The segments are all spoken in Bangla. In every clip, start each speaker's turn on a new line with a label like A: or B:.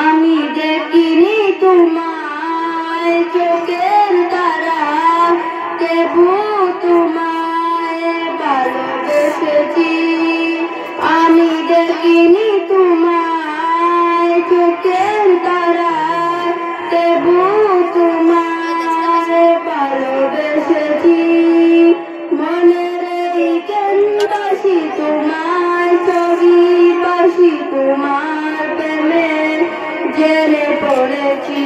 A: আমি দেখিনি তোমায় চোখের তারা, তবু তোমায় ভালোবেসেছি। আমি দেখিনি তোমায় চোখের তারা, তবু তোমায় ভালোবেসেছি। মনের এই কেন্দ্রবাসী তোমার ছবি, বাসি তোমার প্রেমে জেনে পড়েছি।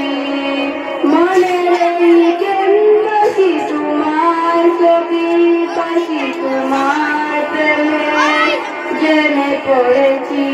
A: মনের এই কেন্দ্রবাসী তোমার ছবি, বাসি তোমার প্রেমে জেনে পড়েছি।